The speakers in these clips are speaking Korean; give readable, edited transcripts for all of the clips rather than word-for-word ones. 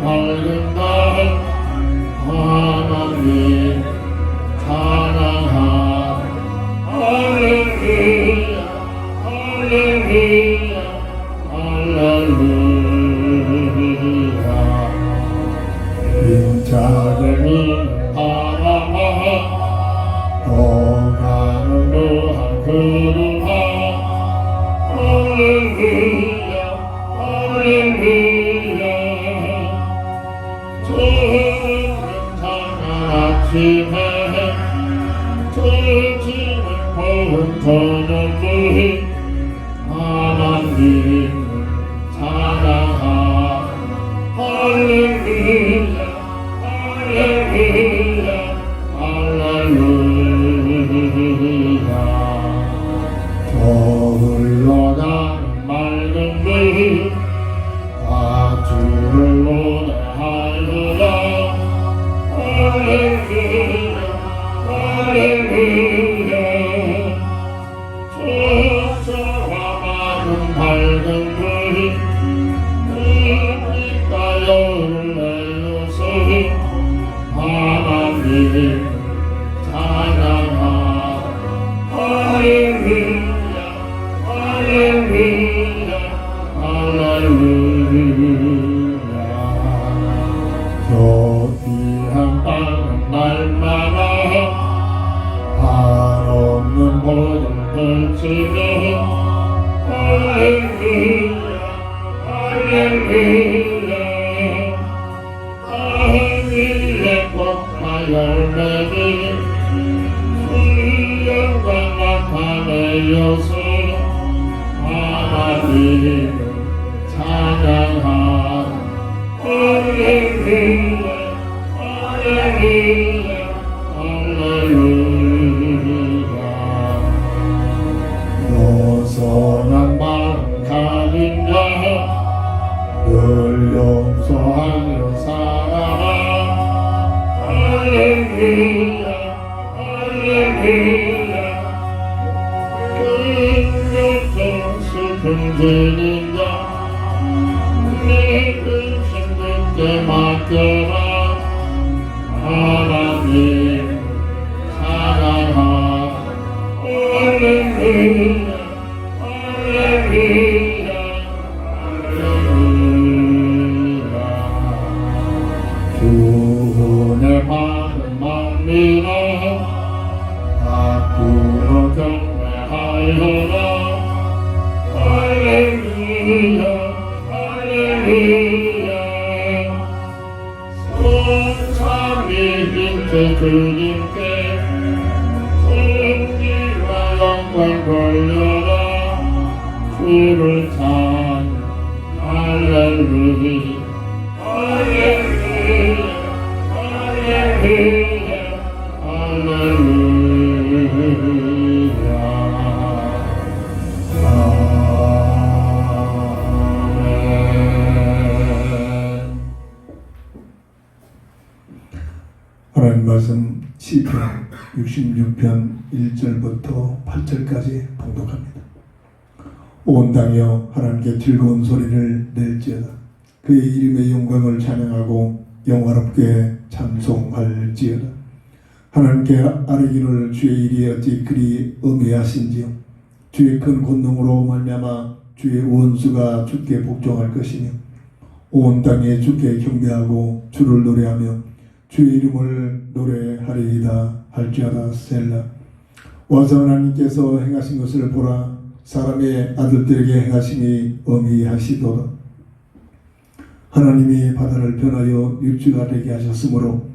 밝은 날 하나님 찬양하 할렐루야 할렐루야 할렐루야 인자들은 바라마 떠나는 노한 그루마 할렐루야 할렐루야 저는 아침에 터지는 고운 터널을 하나님 찬양하 할렐루야 할렐루야 할렐루야 저 흘러가는 맑은 물 다 주를 노래하리라 할렐루야 할렐루야 저와 많은 밝은 불이 가요를 내어서 하나님 찬양하 할렐루야 할렐루야 할렐루야 저 귀한 땅은 날마다 한없는 보혈 펼치며 할렐루야 할렐루야 하늘의 꽃과 열매를 훈련과 나타내어서 하나님 찬양하 할렐루야 할렐루야 할렐루야 노선한 마음 가진 자 늘 용서하며 살아라 할렐루야 할렐루야 긍휼성 슬픈 죄인 자 내 근심 듣게 맡겨라 하나님 사랑하 할렐루야 할렐루야 할렐루야 주은혜 받은 마음이라 앞으로 경배하여라 할렐루야 할렐루야 손삼이 빛의 주님께 승리와 영광 돌려라 주를 찬 할렐루야 할렐루야 할렐루야 할렐루야 하나님 말씀 시편 66편 1절부터 8절까지 봉독합니다. 온 땅이여 하나님께 즐거운 소리를 낼지어다. 그의 이름의 영광을 찬양하고 영화롭게 찬송할지어다. 하나님께 아뢰기를 주의 일이 어찌 그리 엄해하신지요. 주의 큰 권능으로 말미암아 주의 원수가 주께 복종할 것이며 온 땅에 주께 경배하고 주를 노래하며 주의 이름을 노래하리이다 할지어다. 셀라. 와서 하나님께서 행하신 것을 보라. 사람의 아들들에게 행하심이 어미하시도다. 하나님이 바다를 변하여 육지가 되게 하셨으므로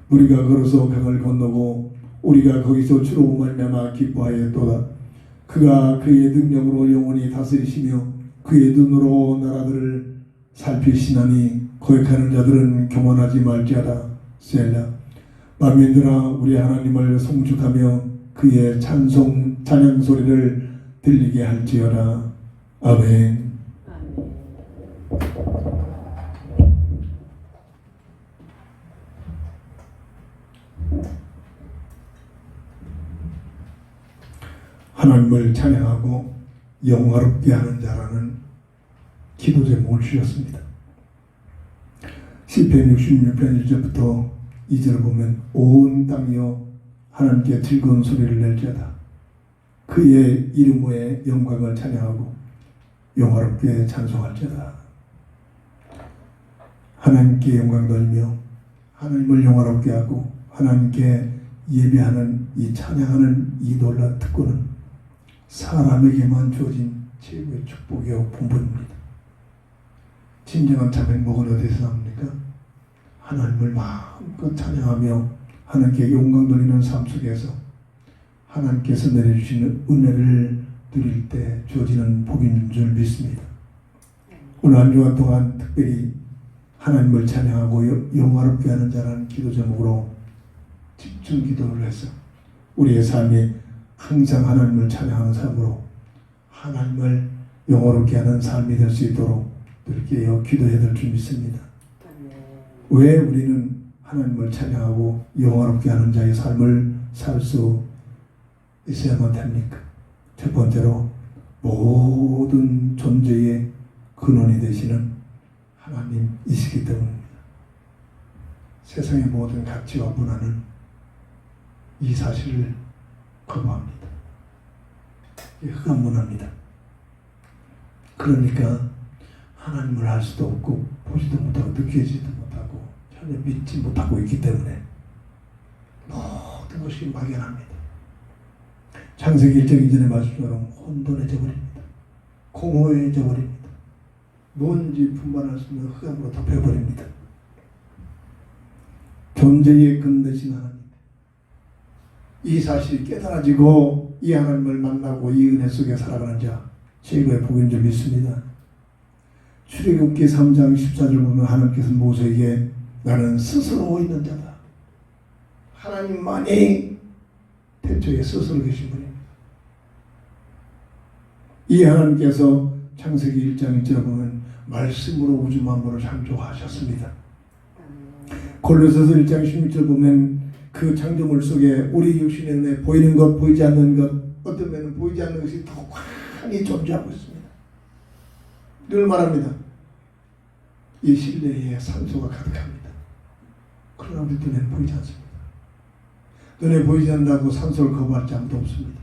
우리가 걸어서 강을 건너고 우리가 거기서 주로 말미암아 기뻐하였도다. 그가 그의 능력으로 영원히 다스리시며 그의 눈으로 나라들을 살피시나니 거역하는 자들은 교만하지 말지어다. 셀라. 만민들아 우리 하나님을 송축하며 그의 찬양 소리를 들리게 할지어다. 아멘. 하나님을 찬양하고 영화롭게 하는 자라는 기도 제목을 주셨습니다. 시편 66편 1절부터 2절을 보면 온 땅이여 하나님께 즐거운 소리를 낼지어다. 그의 이름의 영광을 찬양하고 영화롭게 찬송할지어다. 하나님께 영광 돌리며 하나님을 영화롭게 하고 하나님께 예배하는 이 찬양하는 이 놀라운 특권은 사람에게만 주어진 최고의 축복이요 본분입니다. 진정한 참 행복은 어디서 납니까? 하나님을 마음껏 찬양하며 하나님께 영광 돌리는 삶 속에서 하나님께서 내려주시는 은혜를 누릴 때 주어지는 복인 줄 믿습니다. 오늘 한 주간 동안 특별히 하나님을 찬양하고 영화롭게 하는 자라는 기도 제목으로 집중 기도를 해서 우리의 삶이 항상 하나님을 찬양하는 삶으로 하나님을 영화롭게 하는 삶이 될 수 있도록 이렇게 기도해야 될 줄 믿습니다. 왜 우리는 하나님을 찬양하고 영화롭게 하는 자의 삶을 살 수 있어야만 됩니까? 첫 번째로 모든 존재의 근원이 되시는 하나님이시기 때문입니다. 세상의 모든 가치와 문화는 이 사실을 거부합니다. 이게 흑암 문화입니다. 그러니까 하나님을 알 수도 없고 보지도 못하고 느끼지도 못하고 전혀 믿지 못하고 있기 때문에 모든 것이 막연합니다. 창세기 1장 2절의 말씀처럼 혼돈해져 버립니다. 공허해져 버립니다. 뭔지 분간할 수 없는 흑암으로 덮여버립니다. 존재의 근대신 하나님, 이 사실이 깨달아지고 이 하나님을 만나고 이 은혜 속에 살아가는 자 최고의 복인 줄 믿습니다. 출애굽기 3장 14절 보면 하나님께서 모세에게 나는 스스로 있는 자다. 하나님만이 태초에 스스로 계신 분입니다. 이 하나님께서 창세기 1장 1절에 보면 말씀으로 우주 만물을 창조하셨습니다. 골로새서 1장 16절 보면 그 창조물 속에 우리 육신의 눈에 보이는 것 보이지 않는 것 어떤 면은 보이지 않는 것이 더 환히 존재하고 있습니다. 늘 말합니다. 이 실내에 산소가 가득합니다. 그러나 우리 눈에는 보이지 않습니다. 눈에 보이지 않는다고 산소를 거부할 자 아무도 없습니다.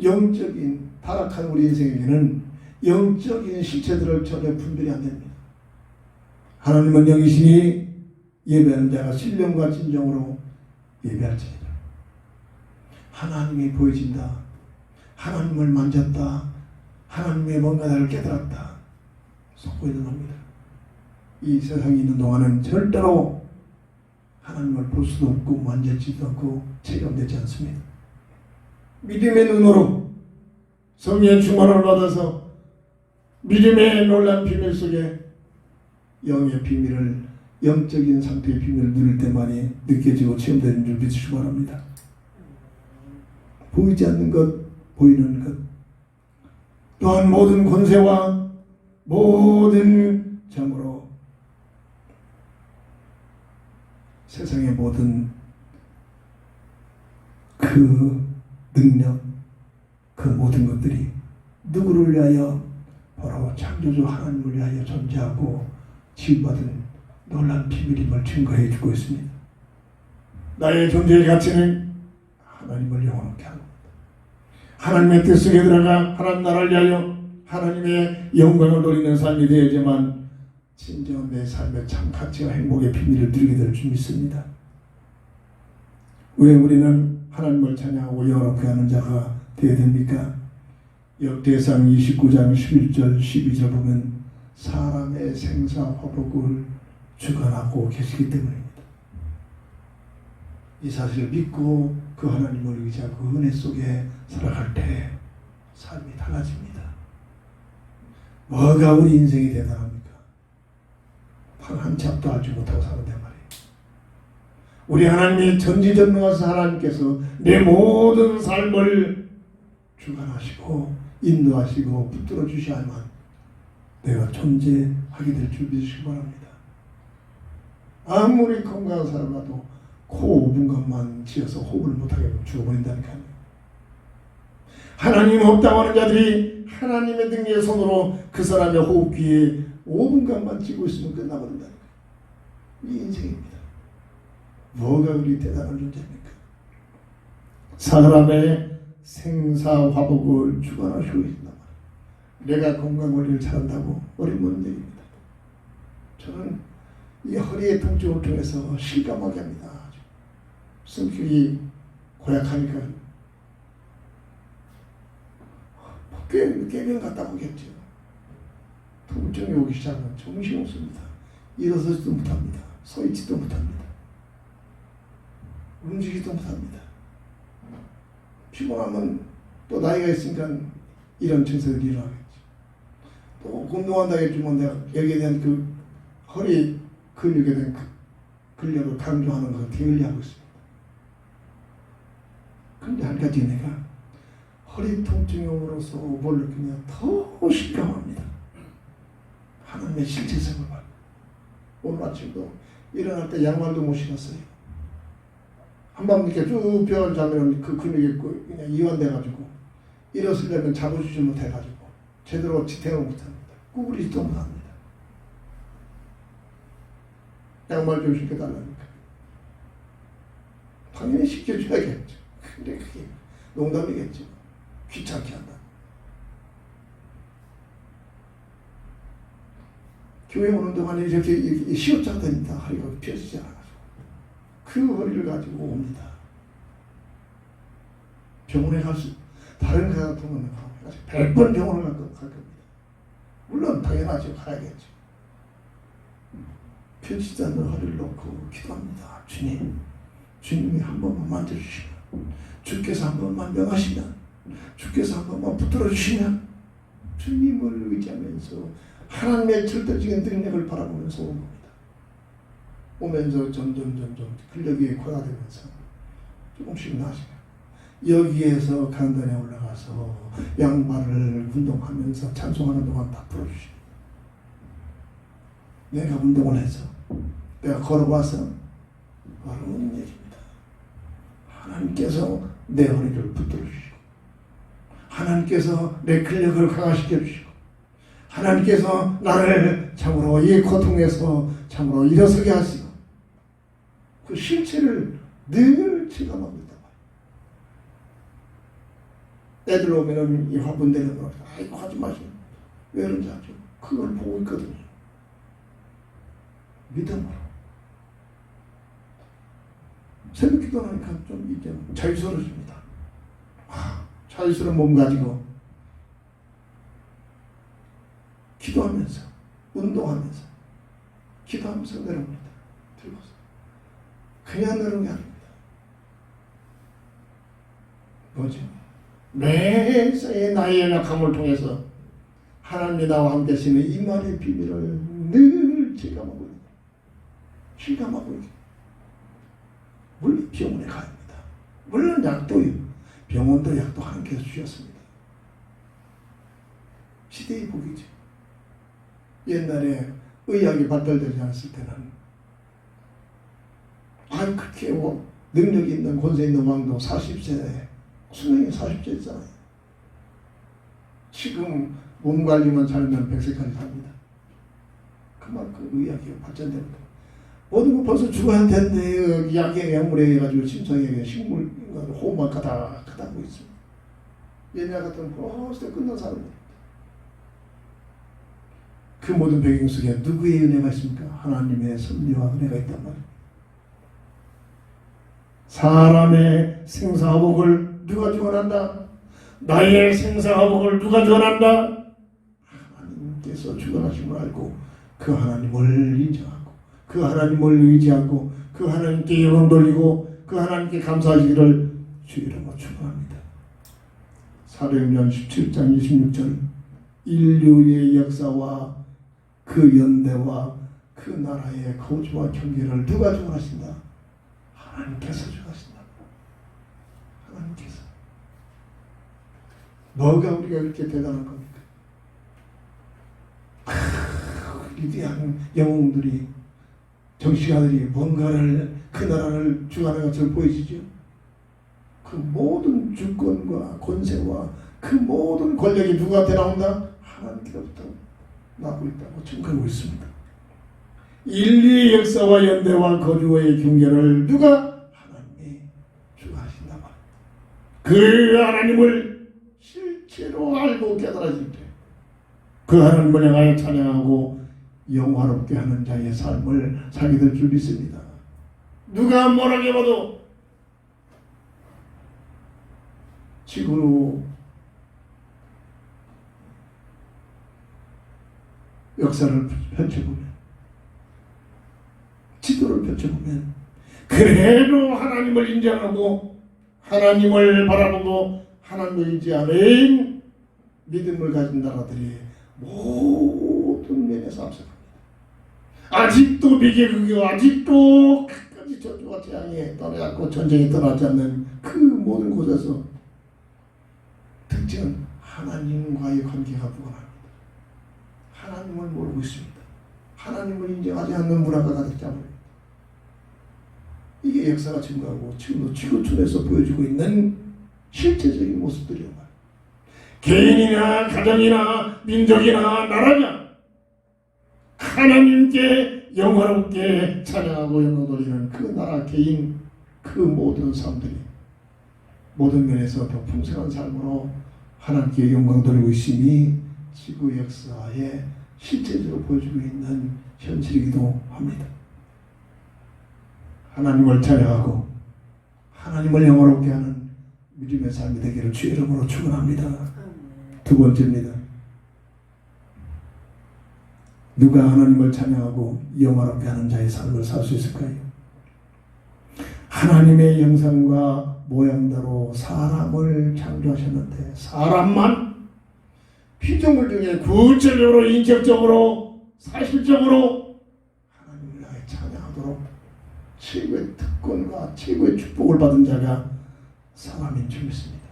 영적인 타락한 우리 인생에게는 영적인 실체들을 전혀 분별이 안 됩니다. 하나님은 영이시니 예배하는 자가 신령과 진정으로 예배할지니라. 하나님이 보여진다. 하나님을 만졌다. 하나님의 뭔가를 깨달았다. 속고 있는 겁니다. 이 세상에 있는 동안은 절대로 하나님을 볼 수도 없고 만졌지도 않고 체험되지 않습니다. 믿음의 눈으로 성령의 충만을 받아서 믿음의 놀란 비밀 속에 영의 비밀을 영적인 상태의 비밀을 누릴 때만이 느껴지고 체험되는 줄 믿으시기 바랍니다. 보이지 않는 것, 보이는 것 또한 모든 권세와 모든 정으로 세상의 모든 그 능력, 그 모든 것들이 누구를 위하여? 바로 창조주 하나님을 위하여 존재하고 지음받은 놀라운 비밀임을 증거해 주고 있습니다. 나의 존재의 가치는 하나님을 영원하게 하는 겁니다. 하나님의 뜻 속에 들어가 하나님 나라를 위하여 하나님의 영광을 돌리는 삶이 되어야지만 진정한 내 삶의 참 가치와 행복의 비밀을 누리게 될 줄 믿습니다. 왜 우리는 하나님을 찬양하고 영원하게 하는 자가 되어야 됩니까? 역대상 29장 11절 12절 보면 사람의 생사 화복을 주관하고 계시기 때문입니다. 이 사실을 믿고 그 하나님을 의지하고 그 은혜 속에 살아갈 때 삶이 달라집니다. 뭐가 우리 인생이 대단합니까? 단 한 찹도 알지 못하고 사는데 말이에요. 우리 하나님이 전지전능하신 하나님께서 내 모든 삶을 주관하시고 인도하시고 붙들어 주셔야만 내가 존재하게 될 줄 믿으시기 바랍니다. 아무리 건강한 사람이라도 코 5분간만 지어서 호흡을 못하게 하면 죽어버린다니까요. 하나님 없다고 하는 자들이 하나님의 등에 손으로 그 사람의 호흡기에 5분간만 찌고 있으면 끝나버린다는 거예요. 이 인생입니다. 뭐가 그리 대단한 존재입니까? 사람의 생사화복을 주관하시고 계신단 말이에요. 내가 건강관리를 잘한다고 어려운 얘기입니다. 저는 이 허리의 통증을 통해서 실감하게 합니다. 성격이 고약하니까 꾀병 갔다 오겠죠. 통증이 오기 시작하면 정신없습니다. 일어서지도 못합니다. 서있지도 못합니다. 움직이지도 못합니다. 피곤하면 또 나이가 있으니까 이런 증세들이 일어나겠죠. 또 운동한다 했지만 내가 여기에 대한 그 허리 근육에 대한 근력을 강조하는 것을 게을리하고 있습니다. 근데 한 가지 내가 허리 통증이 오므로써 뭘 느끼냐 더 실감합니다. 하나님의 실제성을 봐. 오늘 아침도 일어날 때 양말도 못 신었어요. 한밤 늦게 쭉 병원 자면 그 근육이 그냥 이완돼가지고 일어서려면 잡아주지 못해가지고 제대로 지탱을 못합니다. 구부리지도 못합니다. 양말 좀 신겨달라니까. 당연히 시켜줘야겠죠. 근데 그게 농담이겠죠. 귀찮게 한다. 교회 오는 동안에 이렇게 시옷자가 됩니다. 허리가 펴지지 않아가지고. 그 허리를 가지고 옵니다. 병원에 가서 다른 가 같으면 100번 병원을 갈 겁니다. 물론 당연하죠. 가야겠죠. 펴지지 않는 허리를 놓고 기도합니다. 주님, 주님이 한 번만 만져주시면, 주께서 한 번만 명하시면, 주께서 한 번만 붙들어 주시면, 주님을 의지하면서 하나님의 절대적인 능력을 바라보면서 온 겁니다. 오면서 점점 근력이 고야되면서 조금씩 나아지면 여기에서 강단에 올라가서 양발을 운동하면서 찬송하는 동안 다 풀어주시고, 내가 운동을 해서 내가 걸어와서 어려운 얘기입니다. 하나님께서 내 허리를 붙들어 주시고, 하나님께서 내 근력을 강화시켜 주시고, 하나님께서 나를 참으로 이 고통에서 참으로 일어서게 하시고, 그 실체를 늘 체감합니다. 애들 오면은 이 화분되는 거, 아이고 하지 마시오. 왜 그런지 알죠? 그걸 보고 있거든요. 믿음으로. 새벽 기도하니까 좀 이제 자유스러워집니다. 자유스러운 몸 가지고 기도하면서, 운동하면서, 기도하면서 내려옵니다. 들고서. 그냥 내려오는 게 아닙니다. 뭐죠? 매사에 나의 연약함을 통해서 하나님이 나와 함께 하시는 임한의 비밀을 늘 체감하고 있는, 실감하고 있는. 물론 병원에 가야 합니다. 물론 약도요. 병원도 약도 하나님께서 주셨습니다. 시대의 복이죠. 옛날에 의학이 발달되지 않았을 때는 그렇게 능력이 있는 권세 있는 왕도 40세에 수명이 40세잖아요. 지금 몸 관리만 잘하면 100세까지 삽니다. 그만큼 의학이 발전됩니다. 모든 거 벌써 죽어야 되는데 약에 약물에 해가지고 심장에 식물 호흡만 가닥 하고 있습니다. 옛날 같으면 벌써 끝난 사람입니다. 그 모든 배경 속에 누구의 은혜가 있습니까? 하나님의 섭리와 은혜가 있단 말이에요. 사람의 생사화복을 누가 주관한다? 나의 생사화복을 누가 주관한다? 하나님께서 주관하심을 알고 그 하나님을 인정하고 그 하나님을 의지하고 그 하나님께 영광 돌리고 그 하나님께 감사하시기를 주 이름으로 축원합니다. 사도행전 17장 26절 인류의 역사와 그 연대와 그 나라의 거주와 경계를 누가 주관하신다? 하나님께서 주관하신다. 하나님께서. 뭐가 우리가 이렇게 대단한 겁니까? 위대한 영웅들이, 정치가들이 뭔가를, 그 나라를 주관하는 것을 보이시죠? 그 모든 주권과 권세와 그 모든 권력이 누구한테 나온다? 하나님께로부터. 나고 있다고 증거하고 있습니다. 인류의 역사와 연대와 거주의 경계를 누가? 하나님이 주하신다 말. 그 하나님을 실제로 알고 깨달아질 때 그 하나님을 향하여 찬양하고 영화롭게 하는 자의 삶을 살게 될 줄 믿습니다. 누가 뭐라고 해봐도 지구로 역사를 펼쳐보면, 지도를 펼쳐보면 그래도 하나님을 인정하고 하나님을 바라보고 하나님을 의지하는 믿음을 가진 나라들이 모든 면에서 앞서갑니다. 아직도 비계국이고 아직도 끝까지 저주와 재앙에 떠나지 전쟁이 떠나지 않는 그 모든 곳에서 특징은 하나님과의 관계가 무관합니다. 하나님을 모르고 있습니다. 하나님을 인정하지 않는 문화가 가득 잡아요. 이게 역사가 증거하고 지금도 지구촌에서 보여주고 있는 실제적인 모습들이란 말이에요. 개인이나 가정이나 민족이나 나라냐 하나님께 영화롭게 찬양하고 영광 돌리는 그 나라 개인 그 모든 사람들이 모든 면에서 더 풍성한 삶으로 하나님께 영광 돌리고 있음이 지구 역사에 실제적으로 보여주고 있는 현실이기도 합니다. 하나님을 찬양하고 하나님을 영화롭게 하는 믿음의 삶이 되기를 주의 이름으로 축원합니다. 두 번째입니다. 누가 하나님을 찬양하고 영화롭게 하는 자의 삶을 살 수 있을까요? 하나님의 형상과 모양대로 사람을 창조하셨는데 사람만 피조물 중에 구체적으로 인격적으로 사실적으로 하나님을 향해 찬양하도록 최고의 특권과 최고의 축복을 받은 자가 사람인 줄 믿습니다.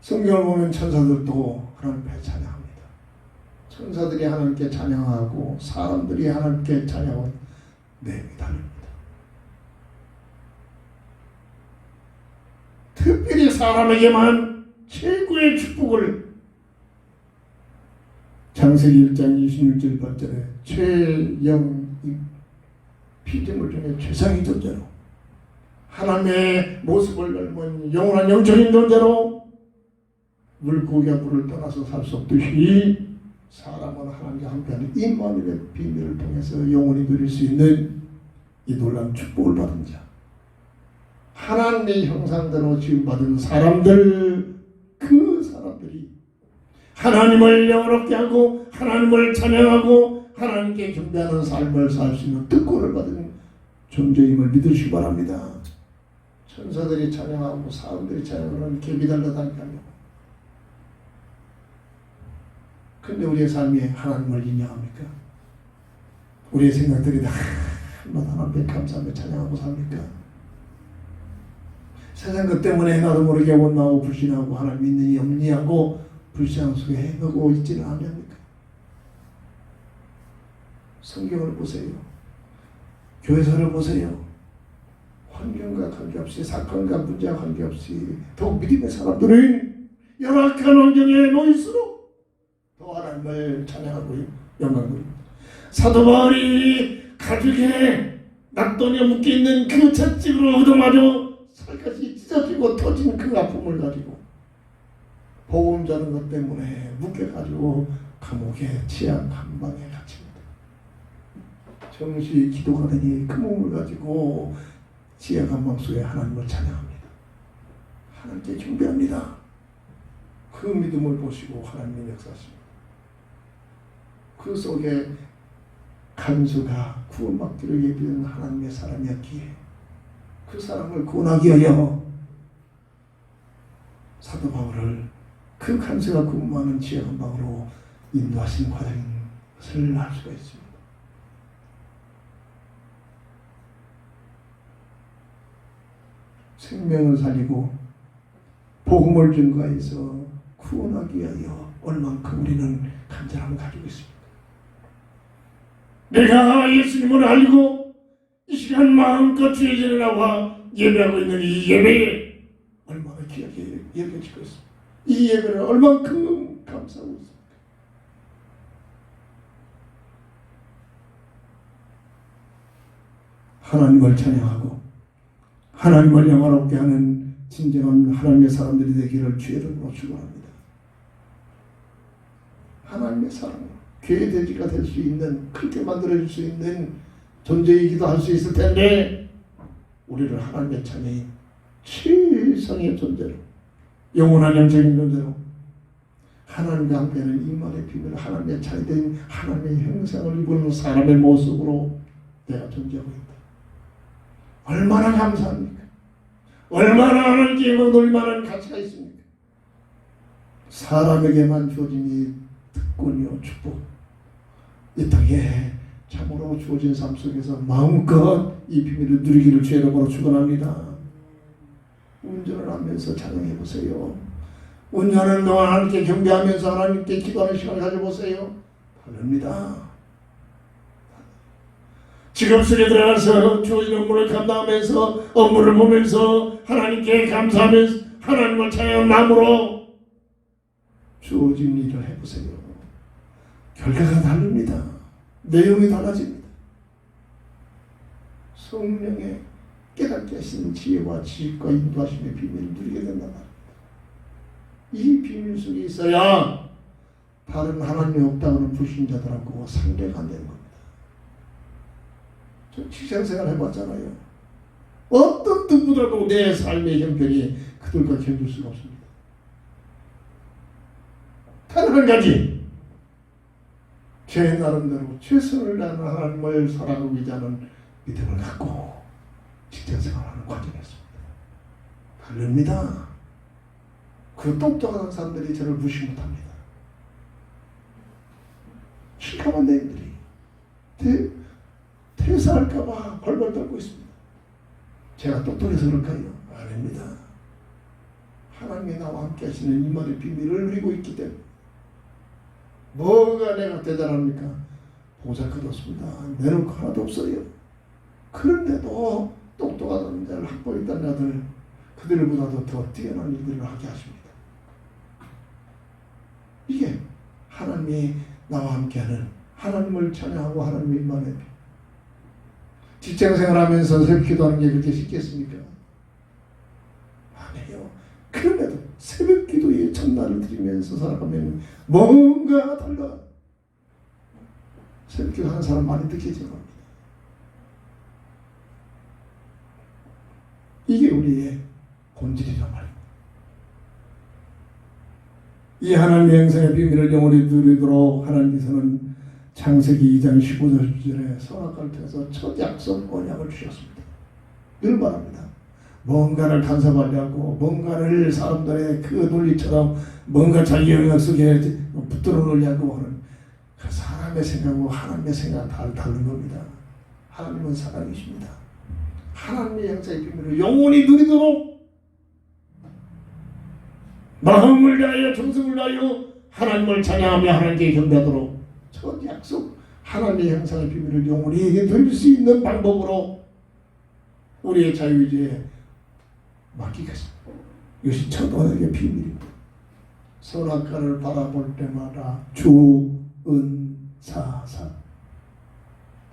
성경을 보면 천사들도 하나님께 찬양합니다. 천사들이 하나님께 찬양하고 사람들이 하나님께 찬양하고 내용이 다릅니다. 특별히 사람에게만 최고의 축복을 창세기 1장 26절 8절에 최영 피조물 중에 최상의 존재로 하나님의 모습을 닮은 영원한 영적인 존재로 물고기가 물을 떠나서 살 수 없듯이 사람은 하나님과 함께하는 임마누엘의 비밀을 통해서 영원히 누릴 수 있는 이 놀라운 축복을 받은 자, 하나님의 형상대로 지음받은 사람들, 그 사람들이 하나님을 영원롭게 하고 하나님을 찬양하고 하나님께 경배하는 삶을 살 수 있는 특권을 받은 존재임을 믿으시기 바랍니다. 천사들이 찬양하고 사람들이 찬양하는 갭이 달라다니까요. 근데 우리의 삶이 하나님을 인정합니까? 우리의 생각들이 다 하나님께 감사하며 찬양하고 삽니까? 세상 것 때문에 나도 모르게 원망하고 불신하고 하나님 믿느니 없니 하고 불신앙 속에 행하고 있지는 않습니까? 성경을 보세요. 교회사를 보세요. 환경과 관계없이 사건과 문제와 관계없이 더욱 믿음의 사람들은 열악한 환경에 놓일수록 더 하나님을 찬양하고 영광 돌립니다. 사도 바울이 가죽에 낫돈에 묶여있는 그 채찍으로 얻어맞아 살갗이 찢어지고 터진 그 아픔을 가지고 복음 전하는 것 때문에 묶여가지고 감옥에 치약 한 방에 갇힙니다. 정시 기도가 되니 그 몸을 가지고 지하 감방 속에 하나님을 찬양합니다. 하나님께 경배합니다. 그 믿음을 보시고 하나님의 역사하십니다. 그 속에 간수가 구원받기를 예비한 하나님의 사람이었기에 그 사람을 구원하기 위하여 사도 바울을 그 간수가 근무하는 지하 감방으로 인도하신 과정인 것을 알 수가 있습니다. 생명을 살리고 복음을 증거해서 구원하기 위하여 얼만큼 우리는 간절함을 가지고 있습니다. 내가 예수님을 알고 이 시간 마음껏 주의 전에 나와 예배하고 있는 이 예배에 얼마나 귀하게 여겨지고 있습니다. 이 예배를 얼만큼 감사하고 있습니다. 하나님을 찬양하고 하나님을 영화롭게 하는 진정한 하나님의 사람들이 되기를 주의 이름으로 축원합니다. 하나님의 사람, 교회 돼지가 될 수 있는, 크게 만들어줄 수 있는 존재이기도 할 수 있을 텐데 우리를 하나님의 자녀인 최상의 존재로, 영원한 영적인 존재로 하나님과 함께하는 임만의 비밀을, 하나님의 자녀된 하나님의 형상을 입은 사람의 모습으로 내가 존재하고 있다. 얼마나 감사합니까? 얼마나 하나님께 얻을 만한 가치가 있습니까? 사람에게만 주어진 이 특권이요 축복, 이 땅에 참으로 주어진 삶 속에서 마음껏 이 비밀을 누리기를 주의 이름으로 축원합니다. 운전을 하면서 찬양해 보세요. 운전하는 동안 하나님께 경배하면서 하나님께 기도하는 시간을 가져보세요. 바랍니다. 직업 속에 들어가서 주어진 업무를 감당하면서 업무를 보면서 하나님께 감사하면서 하나님을 찬양하는 마음으로 주어진 일을 해보세요. 결과가 다릅니다. 내용이 달라집니다. 성령의 깨닫게 하시는 지혜와 지식과 인도하심의 비밀을 누리게 된단 말입니다. 이 비밀 속에 있어야 다른 하나님이 없다고는 불신자들하고 상대가 안 되는 겁니다. 저 직장생활 해봤잖아요. 어떤 누구라도 내 삶의 형편이 그들과 견줄 수가 없습니다. 단 한 가지, 제 나름대로 최선을 다하는 하나님을 사랑하기 위한 믿음을 갖고 직장생활하는 과정이었습니다. 다릅니다. 그 똑똑한 사람들이 저를 무시 못합니다. 실감한 내인들이 퇴사할까봐 벌벌 떨고 있습니다. 제가 똑똑해서 그럴까요? 아닙니다. 하나님이 나와 함께 하시는 임만의 비밀을 누리고 있기 때문에. 뭐가 내가 대단합니까? 보잘것 없습니다. 내놓을 거 하나도 없어요. 그런데도 똑똑한 자를 확보했던 자들, 그들보다도 더 뛰어난 일들을 하게 하십니다. 이게 하나님이 나와 함께하는, 하나님을 찬양하고 하나님의 임만의 비밀. 직장생활하면서 새벽 기도하는 게 그렇게 쉽겠습니까? 아니에요. 그런데도 새벽 기도의 첫날을 드리면서 살아가면 뭔가 달라. 새벽 기도하는 사람 많이 느끼지는 겁니다. 이게 우리의 본질이란 말입니다. 이 하나님의 형상의 비밀을 영원히 누리도록 하나님께서는 창세기 2장 15절에 선악과를 통해서 첫 약속 언약을 주셨습니다. 늘 말합니다. 뭔가를 간섭하려고, 뭔가를 사람들의 그 논리처럼 뭔가 자기 영역 속에 붙들어 놓으려고 하는 그 사람의 생각과 하나님의 생각은 다른 겁니다. 하나님은 사랑이십니다. 하나님의 형상의 비밀을 영원히 누리도록 마음을 다하여 정성을 다하여 하나님을 찬양하며 하나님께 경배하도록 첫 약속, 하나님의 형상의 비밀을 영원히 누릴 수 있는 방법으로 우리의 자유의지에 맡기겠습니다. 이것이 첫 언약의 비밀입니다. 선악과를 바라볼 때마다 주은사사,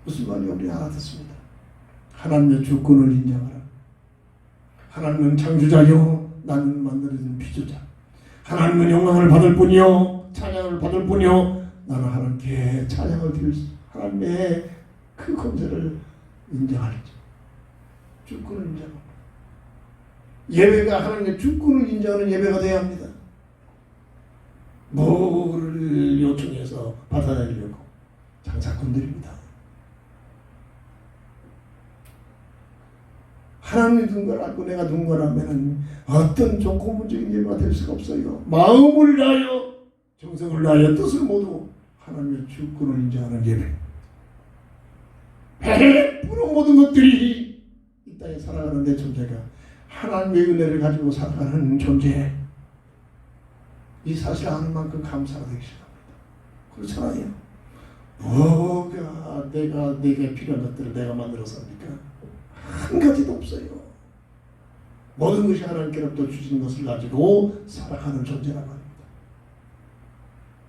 무슨 말인지 우리 알아듣습니다. 하나님의 주권을 인정하라. 하나님은 창조자요, 나는 만들어진 피조자. 하나님은 영광을 받을 뿐이요, 찬양을 받을 뿐이요, 나는 하나님께 찬양을 드릴 수, 하나님의 그 권세를 인정하리죠. 주권을 인정합니다. 예배가 하나님의 주권을 인정하는 예배가 되어야 합니다. 뭐를 요청해서 받아내려고 장사꾼들입니다. 하나님이 둔 걸 알고 내가 둔 거라면 어떤 조건문적인 예배가 될 수가 없어요. 마음을 다하여 정성을 다하여 뜻을 모두 하나님의 주권을 인정하는 예배. 100% 모든 것들이 이 땅에 살아가는 내 존재가 하나님의 은혜를 가지고 살아가는 존재. 이 사실 아는 만큼 감사가 되기 시작합니다. 그렇잖아요. 뭐가 내게 필요한 것들을 내가 만들었습니까? 한 가지도 없어요. 모든 것이 하나님께로부터 주신 것을 가지고 살아가는 존재라고 합니다.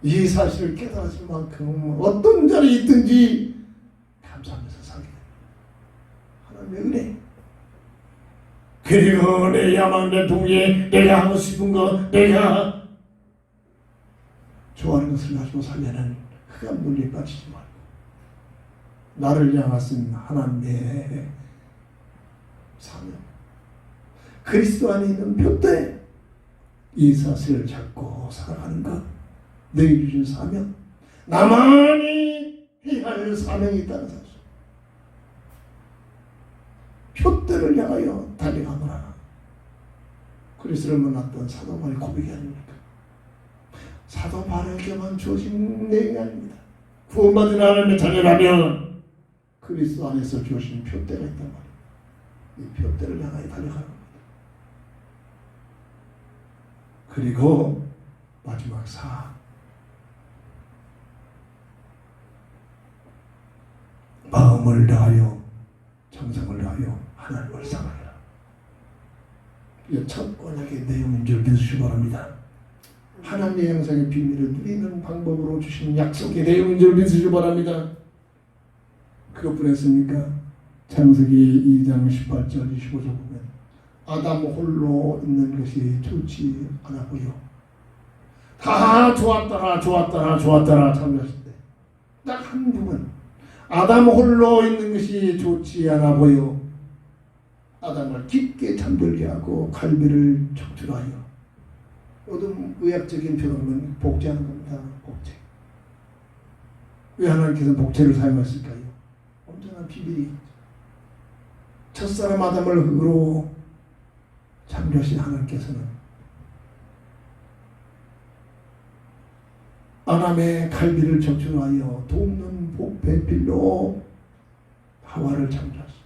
이 사실을 깨달았을 만큼 어떤 자리에 있든지 감사하면서 살게 됩니다. 하나님의 은혜. 그리고 내 야망, 내 동예, 내가 하고 싶은 거, 내가 좋아하는 것을 가지고 살려는 흑암 논리에 빠지지 말고 나를 향하신 하나님의 사명, 그리스도 안에 있는 표대, 이 사실을 잡고 살아가는 것, 너희 주신 사명, 나만이 해야 할 사명이 있다는 사실, 표대를 향하여 달려가노라. 그리스도를 만났던 사도 바울의 고백이 아닙니까? 사도 바울에게만 주어진 내용이 아닙니다. 구원받은 하나님의 자녀라면 그리스도 안에서 주어진 표대가 있단 말이에요. 이 표대를 향하여 달려가는 겁니다. 그리고 마지막 4, 마음을 다하여 정성을 다하여 하나님을 사랑해라. 이게 첫 언약의 내용인 줄 믿으시기 바랍니다. 하나님의 영상의 비밀을 누리는 방법으로 주신 약속의 내용인 줄 믿으시기 바랍니다. 그것뿐 했습니까? 창세기 2장 18절 25절 보면 아담 홀로 있는 것이 좋지 않아 보여. 다 좋았더라 참여하실 때 딱 한 부분, 아담 홀로 있는 것이 좋지 않아 보여. 아담을 깊게 잠들게 하고 갈비를 척출하여. 모든 의학적인 표현은 복제하는 겁니다. 복제. 왜 하나님께서 복제를 사용했을까요? 온전한 비밀이 첫사람 아담을 흙으로 창조하신 하나님께서는 아담의 갈비를 척출하여 돕는 배필로 하와를 창조하셨습니다.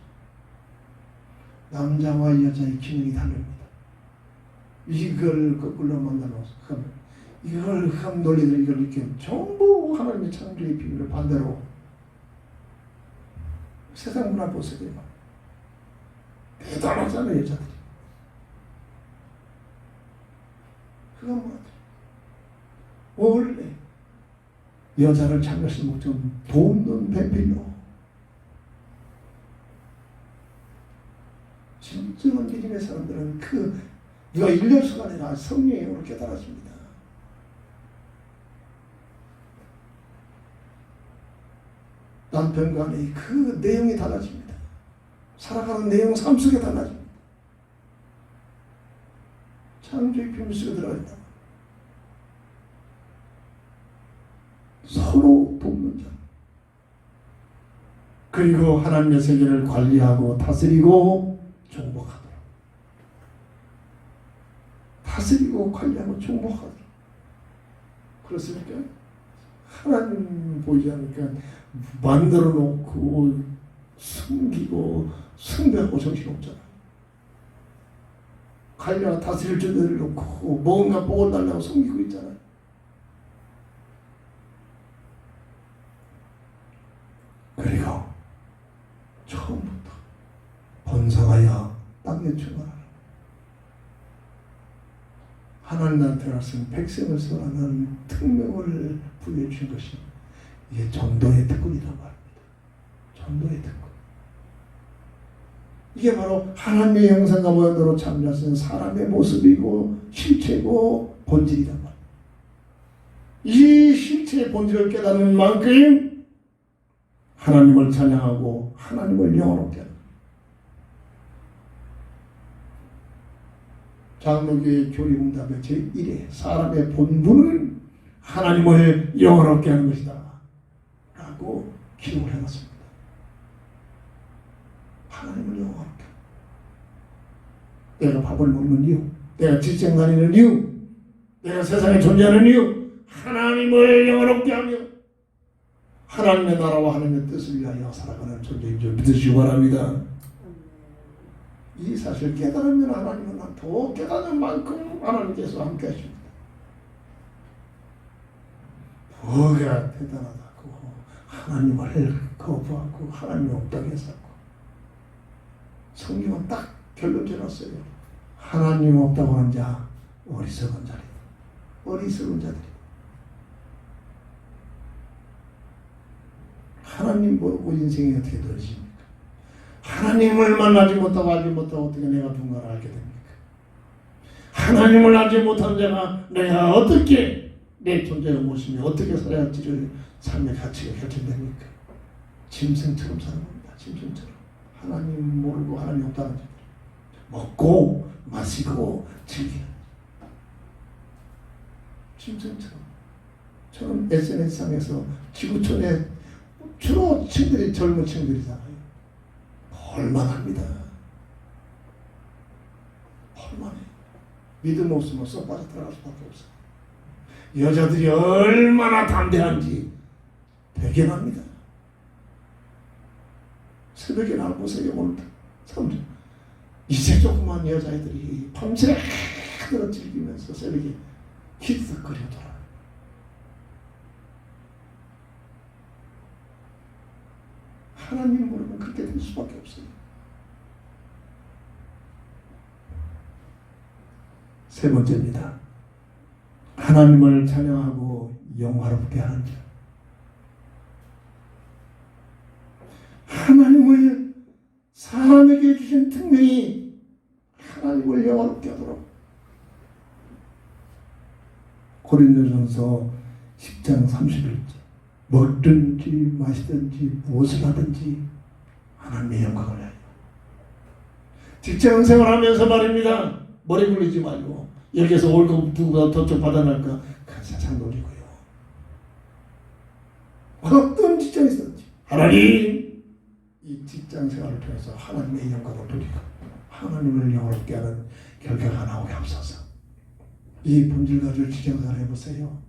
남자와 여자의 기능이 다릅니다. 이걸 거꾸로 만들어서 이걸 흑암 논리들 이걸 이렇게 전부 하나님의 창조의 비밀을 반대로 세상 문화 보세요. 대단하잖아요, 여자들이. 흑암 문화들. 원래 여자를 창조하신 목적은 돕는 배필로. 진정한 믿음의 사람들은 누가 1년수가 아니라 성령의 힘으로 깨달았습니다. 남편 간의 그 내용이 달라집니다. 살아가는 내용, 삶 속에 달라집니다. 창조의 비밀 속에 들어가 있다. 서로 돕는 자. 그리고 하나님의 세계를 관리하고 다스리고 정복하도록. 다스리고 관리하고 정복하도록. 그렇습니까? 하나님 보이지 않으니까 만들어 놓고 숨기고 숭배하고 정신없잖아요. 관리하고 다스릴 줄 내려놓고 뭔가 복을 달라고 숨기고 있잖아요. 그리고 처음부터 번성하여 땅에 충만하라. 하나님 나라에 나선 백성을 선하는 특명을 부여해 주신 것이 이게 전도의 특권이란 말입니다. 전도의 특권. 이게 바로 하나님의 형상과 모양대로 창조하신 사람의 모습이고 실체고 본질이란 말입니다. 이 실체의 본질을 깨닫는 만큼 하나님을 찬양하고 하나님을 영원롭게 하는 장로교의 교리응답의 제1회 사람의 본분은 하나님을 영원롭게 하는 것이다 라고 기록을 해놨습니다. 하나님을 영원롭게, 내가 밥을 먹는 이유, 내가 직장 다니는 이유, 내가 세상에 존재하는 이유, 하나님을 영원롭게 하며 하나님의 나라와 하나님의 뜻을 위하여 살아가는 존재인 줄 믿으시기 바랍니다. 이 사실을 깨달으면 하나님은 더 깨닫는 만큼 하나님께서 함께 하십니다. 뭐가 대단하다고 하나님을 거부하고 하나님이 없다고 했었고, 성경은 딱 결론 지었어요. 하나님 없다고 하는 자 어리석은 자리다. 어리석은 자들이. 하나님 보고 인생이 어떻게 되어집니까? 하나님을 만나지 못하고 알지 못하고 어떻게 내가 누군가를 알게 됩니까? 하나님을 알지 못한 자가 내가 어떻게 내 존재가 무엇이며 어떻게 살아야 할지를 삶의 가치가 결정됩니까? 짐승처럼 사는 겁니다. 짐승처럼. 하나님 모르고 하나님 없다는 자들. 먹고 마시고 즐기는 짐승처럼. 저는 SNS상에서 지구촌에 주로 층들이 젊은 층들이잖아요. 볼만합니다. 볼만해. 믿음 없으면 쏙 빠져 들어갈 수밖에 없어요. 여자들이 얼마나 담대한지 대견합니다. 새벽에 나를 보세요. 오늘도 이제 조그만 여자애들이 밤새 그대로 즐기면서 새벽에 기득거려 돌아요. 하나님 모르면 그렇게 될 수밖에 없어요. 세 번째입니다. 하나님을 찬양하고 영화롭게 하는 자. 하나님을 사람에게 주신 특명이 하나님을 영화롭게 하도록. 고린도전서 10장 31절. 먹든지 마시든지 무엇을 하든지 하나님의 영광을 위하여. 직장 생활하면서 말입니다. 머리 굴리지 말고 여기서 월급 누가 더좀 받아낼까 그 세상 노리고요. 어떤 직장이든지 하나님 이 직장 생활을 통해서 하나님의 영광을 누리고 하나님을 영화롭게 하는 결과가 나오게 하옵소서. 이 본질 가지고 직장 생활 해보세요.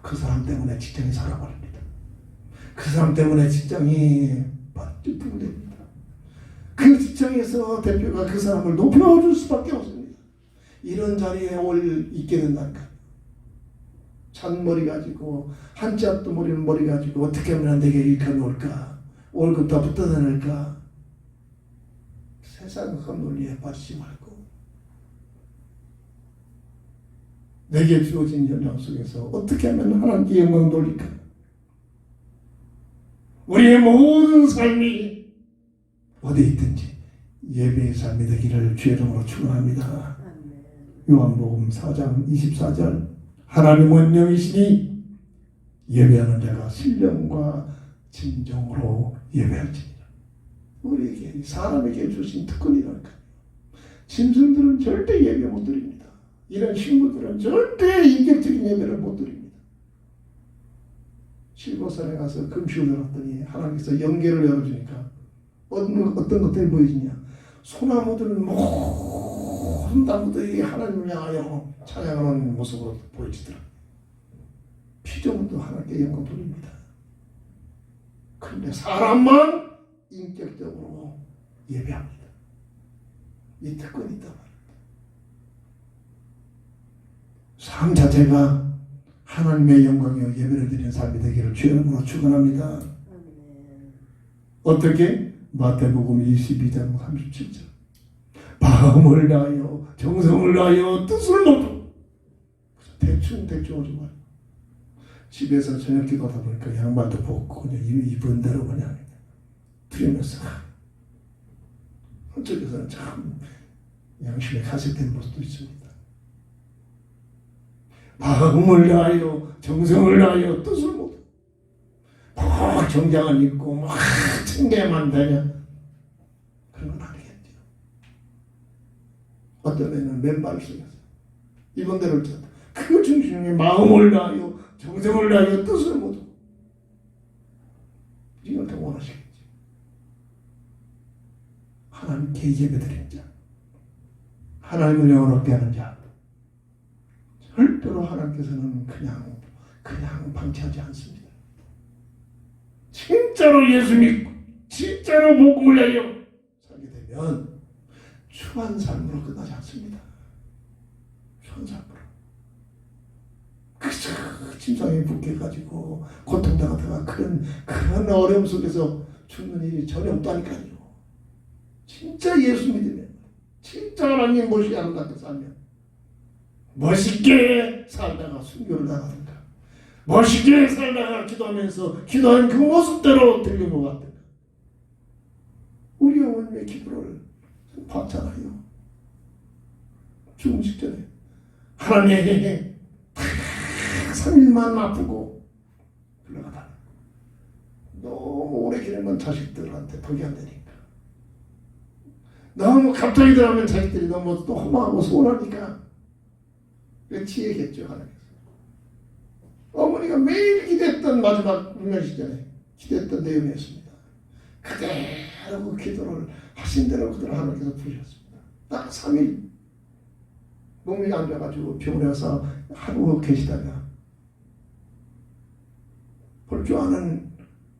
그 사람 때문에 직장이 살아버립니다. 그 사람 때문에 직장이 붕괴됩니다. 그 직장에서 대표가 그 사람을 높여줄 수밖에 없습니다. 이런 자리에 있게 된다니까. 잔머리 가지고 한치 앞도 모르는 머리 가지고 어떻게 하면 내게 일감이 올까? 월급 다 붙어다닐까? 세상 그 논리에 빠지지 말고 내게 주어진 현장 속에서 어떻게 하면 하나님께 영광 돌릴까? 우리의 모든 삶이 어디에 있든지 예배의 삶이 되기를 주의 이름으로 축원합니다. 요한복음 4장 24절 하나님은 영이시니 예배하는 자가 신령과 진정으로 예배할지니라. 우리에게 사람에게 주신 특권이랄까. 짐승들은 절대 예배 못 드립니다. 이런 식물들은 절대 인격적인 예배를 못 드립니다. 실버산에 가서 금식을 열었더니 하나님께서 연계를 열어주니까 어떤 것들이 보여지냐. 소나무들은 모든 나무들이 하나님을 향하여 찬양하는 모습으로 보여지더라. 피조물도 하나님께 영광 돌립니다. 그런데 사람만 인격적으로 예배합니다. 이 특권이 있단 말입니다. 삶 자체가 하나님의 영광이요 예배를 드리는 삶이 되기를 주의 이름으로 축원합니다. 어떻게? 마태복음 22장 37절 마음을 다하여 정성을 다하여 뜻을 모두 대충 오지 말고 집에서 저녁 기도하다 보니까 양말도 벗고 그냥 입은 대로 그냥 들으면서 한쪽에서는 참 양심에 가색된 모습도 있습니다. 마음을 다하여 정성을 다하여 뜻을 모두 막 정장을 입고 막 챙겨야만 되냐? 그런 건 아니겠죠. 어떤 애는 맨발 속에서 이번 대로 쳤다. 그 중심에 마음을 다하여 정성을 다하여 뜻을 모두 이걸 더 원하시겠지. 하나님께 예배드리는 자, 하나님을 영원롭게 하는 자, 절대로 하나님께서는 그냥 방치하지 않습니다. 진짜로 예수 믿고 진짜로 복음을 내려 살게 되면 추한 삶으로 끝나지 않습니다. 추한 삶으로 그저 침상에 묶여가지고 고통당하다가 그런 어려움 속에서 죽는 일이 전혀 없다니까요. 진짜 예수 믿으면 진짜 하나님 멋이 아름답게 살면 멋있게 살다가 순교를 당하든가 멋있게 살다가 기도하면서 기도한 그 모습대로 들린 것 같든가 우리 어머님의 기도를 봤잖아요. 죽음 직전에 하나님 3일만 아프고 불러가다 너무 오래 기르면 자식들한테 덕이 안 되니까 너무 갑자기 들어가면 자식들이 너무 또 허망하고 소원하니까 지혜겠죠. 하나님께서 어머니가 매일 기도했던 마지막 운명 시전에 기도했던 내용이었습니다. 그대로 그 기도를 하신 대로 그대로 하나님께서 부르셨습니다. 딱 3일 몸이 안 좋아가지고 병원에 와서 하루 계시다가 볼 줄 아는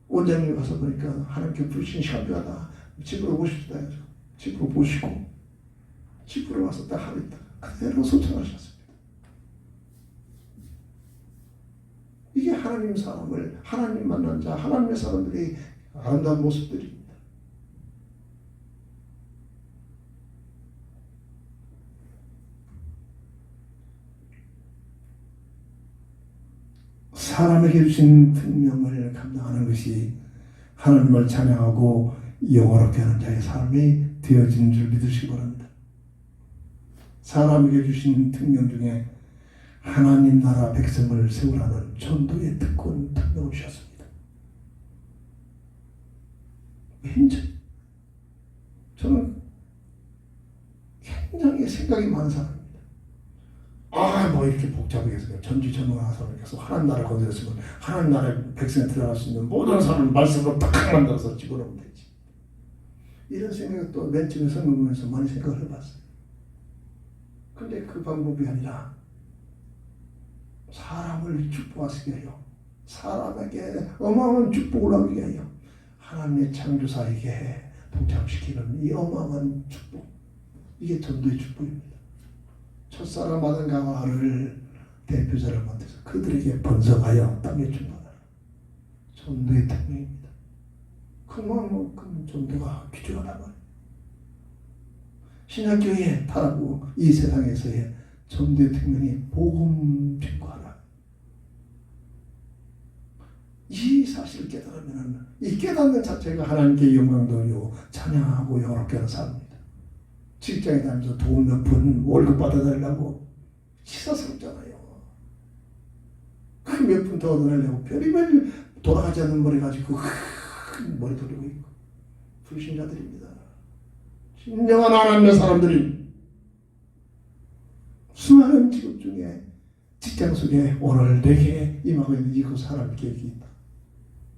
원장님이 가서 보니까 하나님께 부르신 시간표가 집으로 오십시다 해서 집으로 모시고 집으로 와서 딱 하루 있다가 그대로 소천하셨습니다. 이게 하나님 사람을 하나님 만난 자 하나님의 사람들이 아름다운 모습들입니다. 사람에게 주신 특명을 감당하는 것이 하나님을 찬양하고 영원롭게 하는 자의 삶이 되어진 줄 믿으시기 바랍니다. 사람에게 주신 특명 중에 하나님 나라 백성을 세우라는 전도의 특권 특명을 주셨습니다. 굉장히 저는 굉장히 생각이 많은 사람입니다. 뭐 이렇게 복잡하게 해서 전지전능하사를 계속 하나님 나라 건드렸으면 하나님 나라에 백성이 들어갈 수 있는 모든 사람을 말씀으로 딱 만들어서 집어넣으면 되지. 이런 생각을 또 맨 처음에 성경 보면서 많이 생각을 해봤어요. 근데 그 방법이 아니라 사람을 축복하시게 해요. 사람에게 어마어마한 축복을 하게 해요. 하나님의 창조사에게 동참시키는 이 어마어마한 축복. 이게 전도의 축복입니다. 첫사랑 아담 가와를 대표자를 만들어서 그들에게 번성하여 땅에 충만하라. 전도의 특명입니다. 그만큼 전도가 귀중하단 말이에요. 신약교회에 타라고 이 세상에서의 전도의 특명이 복음 증거하라. 이 사실을 깨달으면 이 깨닫는 자체가 하나님께 영광 돌리고 찬양하고 영화롭게 하는 삶입니다. 직장에 다니면서 돈 몇 푼 월급 받아달라고 치사스럽잖아요. 그 몇 푼 더 얻어내려고 별의별 돌아가지 않는 머리 가지고 큰 머리 돌리고 있고 불신자들입니다. 진정한 하나님의 사람들이 수많은 직업 중에 직장 속에 오늘 내게 임하고 있는 이그 사람 계획이 있다.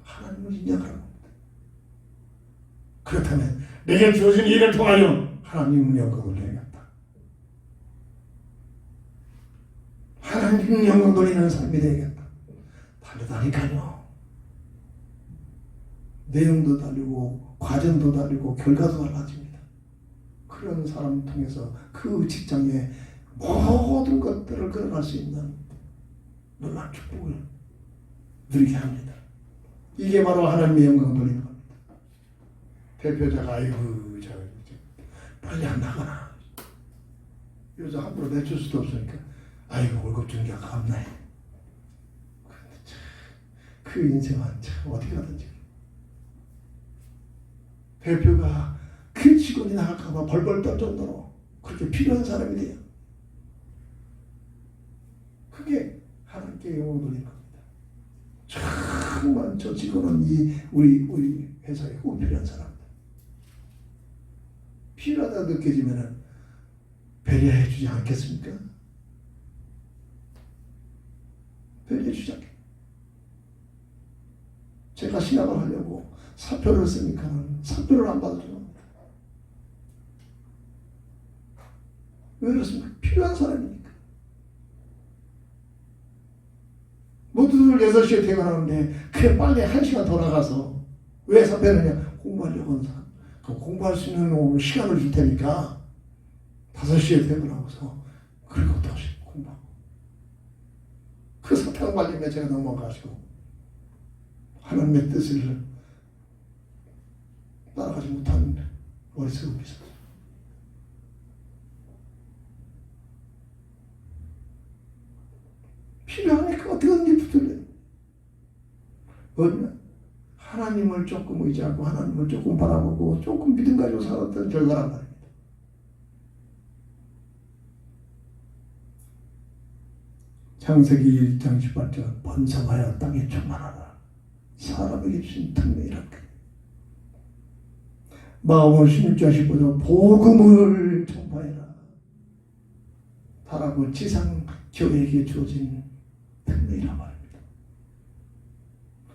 하나님을 인정하라고 합니다. 그렇다면 내게 주어진 일을 통하여 하나님 영광을 내겠다. 하나님 영광 돌리는 삶이 되겠다. 다르다니까요. 내용도 다르고 과정도 다르고 결과도 달라집니다. 그런 사람 통해서 그 직장에 모든 것들을 끌어갈 수 있는 놀라운 축복을 누리게 합니다. 이게 바로 하나님의 영광 돌리는 겁니다. 대표자가 아이고 빨리 안 나가나. 요즘 함부로 내줄 수도 없으니까 아이고 월급 주는 게 아깝네. 그런데 참 그 인생은 참 어디 가든지 대표가 그 직원이 나갈까봐 벌벌 떨 정도로 그렇게 필요한 사람이 돼요. 그게 하나님께 영광 돌리는 겁니다. 정말 저 직원은 우리 회사에 꼭 필요한 사람. 필요하다 느껴지면 배려해 주지 않겠습니까? 배려해 주지 않겠습니까? 제가 신학을 하려고 사표를 쓰니까 사표를 안 받아주는 겁니다. 왜 그렇습니까? 필요한 사람이니까. 모두들 6시에 퇴근하는데 그래 빨리 1시간 더 나가서 왜 사표느냐? 공부하려고 하는 사람. 공부할 수 있는 시간을 줄 테니까 5시에 퇴근하고서 그리고 다시 공부하고 그 사탕 말림에 제가 넘어가시고 하나님의 뜻을 따라가지 못한 어리석음이 있었어요. 필요하니까 어떻게든지 붙들려요. 뭐냐? 하나님을 조금 의지하고 하나님을 조금 바라보고 조금 믿음 가지고 살았던 결과란 말입니다. 창세기 1장 18절 번성하여 땅에 충만하라. 사람에게 주신 특명이랄까. 마음을 16절 15절 복음을 전파해라. 바라고 지상 교회에게 주어진 특명이란 말입니다.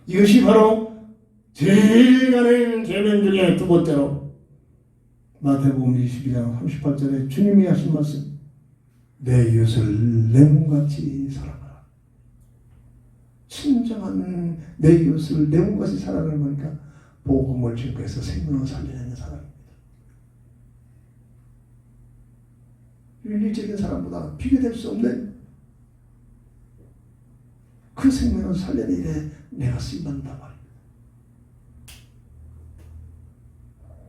이것이 바로 제일 많은 계명 중에 두 번째로 마태복음 22장 38절에 주님이 하신 말씀, 내 이웃을 내 몸같이 사랑하라. 진정한 내 이웃을 내 몸같이 사랑을 하니까 복음을 증거해서 생명을 살려내는 사람입니다. 윤리적인 사람보다 비교될 수 없는 그 생명을 살려내야 내가 쓰임받는다 말입니다.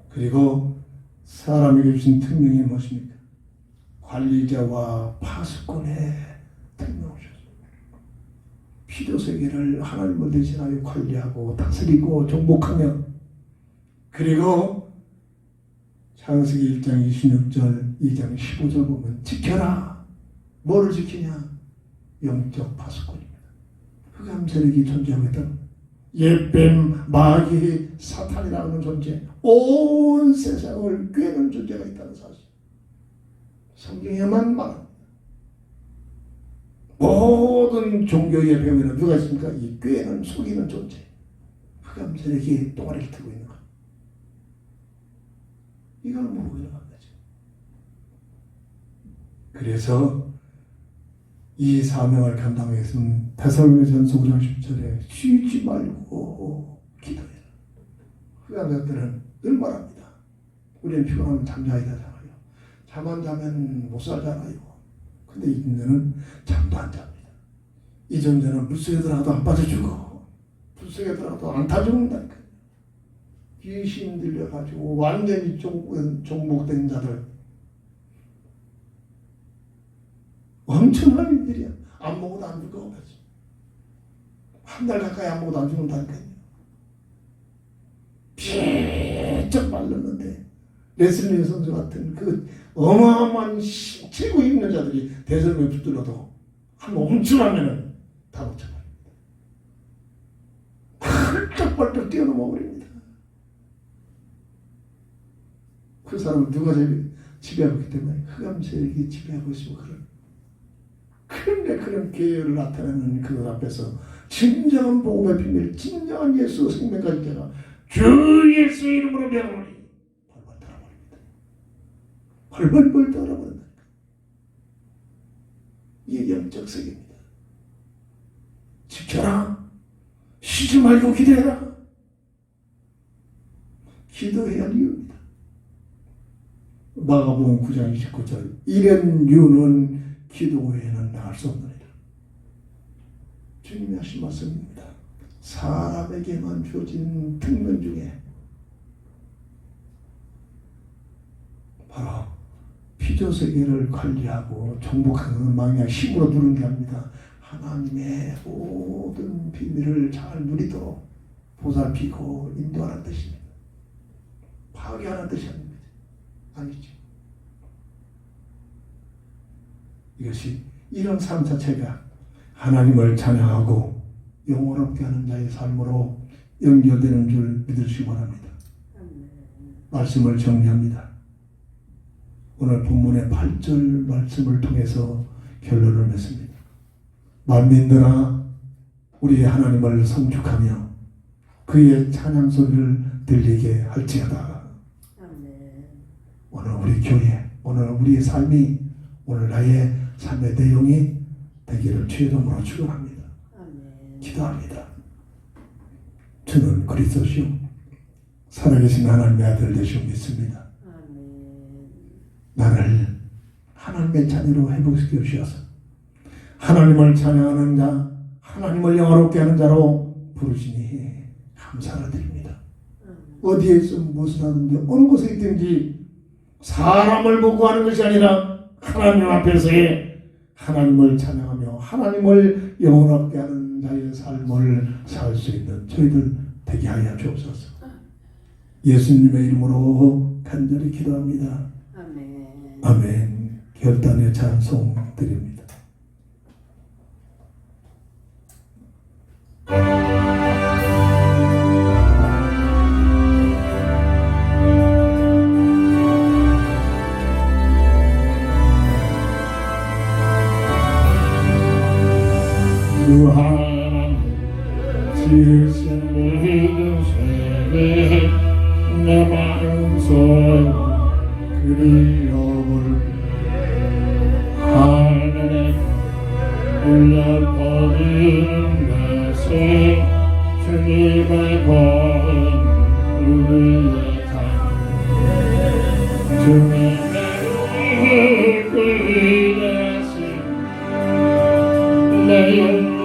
그리고 사람에게 주신 특명이 무엇입니까? 관리자와 파수꾼의 특명이셨습니다. 피조세계를 하나님을 대신하여 관리하고 다스리고 정복하며, 그리고 창세기 1장 26절 2장 15절 보면 지켜라. 뭐를 지키냐? 영적 파수꾼입니다. 흑암 세력이 존재하고 있다. 옛뱀, 마귀, 사탄이라는 존재, 온 세상을 꿰는 존재가 있다는 사실, 성경에만 말합니다. 모든 종교의 배후에는 누가 있습니까? 이 꿰는, 속이는 존재, 흑암 세력이 동아리를 틀고 있는 것. 이걸 모르고 있는 겁니다. 그래서 이 사명을 감당하기 위해서는 데살로니가전서 5장 10절에 쉬지 말고 기도해라. 흑암자들은 늘 말합니다. 우리는 피곤하면 잠자야 되잖아요. 잠 안 자면 못 살잖아요. 근데 이 존재는 잠도 안 잡니다. 이 존재는 물속에 들어가도 안 빠져 죽어. 물속에 들어가도 안 타 죽는다니까요. 귀신 들려가지고 완전히 종목된 자들, 엄청난 일들이야. 안 먹어도 안 죽어. 한 달 가까이 안 먹어도 안 죽는다니까요. 비쩍 말랐는데 레슬링 선수 같은 그 어마어마한 최고 있는 자들이 대선에 붙들어도 한 5분 하면은 다 놓쳐버립니다. 펄쩍펄쩍 뛰어넘어 버립니다. 그 사람은 누가 지배하고 있기 때문에 흑암 세력이 지배하고 있으면 그런데 그런 계열을 나타내는 그들 앞에서 진정한 복음의 비밀, 진정한 예수 생명까지 제가 주 예수 이름으로 명하노니 벌벌 떨어버립니다. 벌벌 떨어버린다. 이게 영적 세계입니다. 지켜라. 쉬지 말고 기도해라. 기도해야 할 이유입니다. 마가복음 9장 29절 이런 이유는 기도 외에는 나을 수 없느니라. 주님이 하신 말씀입니다. 사람에게만 주어진 특명 중에 바로 피조세계를 관리하고 정복하는 망약 힘으로 누르는 게 아닙니다. 하나님의 모든 비밀을 잘 누리도록 보살피고 인도하는 뜻입니다. 파괴하는 뜻이 아닙니다. 아니죠. 이것이 이런 삶 자체가 하나님을 찬양하고 영원롭게 하는 자의 삶으로 연결되는 줄 믿으시기 바랍니다. 말씀을 정리합니다. 오늘 본문의 8절 말씀을 통해서 결론을 맺습니다. 만민들아 우리의 하나님을 성축하며 그의 찬양 소리를 들리게 할지어다. 오늘 우리 교회, 오늘 우리의 삶이, 오늘 나의 삶의 내용이 되기를 주의 이름으로 축원합니다. 기도합니다. 저는 그리스도시요 살아계신 하나님의 아들 되시오 믿습니다. 나를 하나님의 자녀로 회복시켜 주셔서 하나님을 찬양하는 자, 하나님을 영화롭게 하는 자로 부르시니 감사를 드립니다. 어디에 있어 무엇을 하든지 어느 곳에 있든지 사람을 보고 하는 것이 아니라 하나님 앞에서의 하나님을 찬양하며 하나님을 영원하게 하는 자의 삶을 살 수 있는 저희들 되게 하여 주옵소서. 예수님의 이름으로 간절히 기도합니다. 아멘. 아멘. 결단의 찬송 드립니다. 주 하나님 지으신 모든 세계 내 마음속 그리움을 하늘에 울려 퍼지는 것은 주님의 본 우리의 참 주님의 은혜신 내 영혼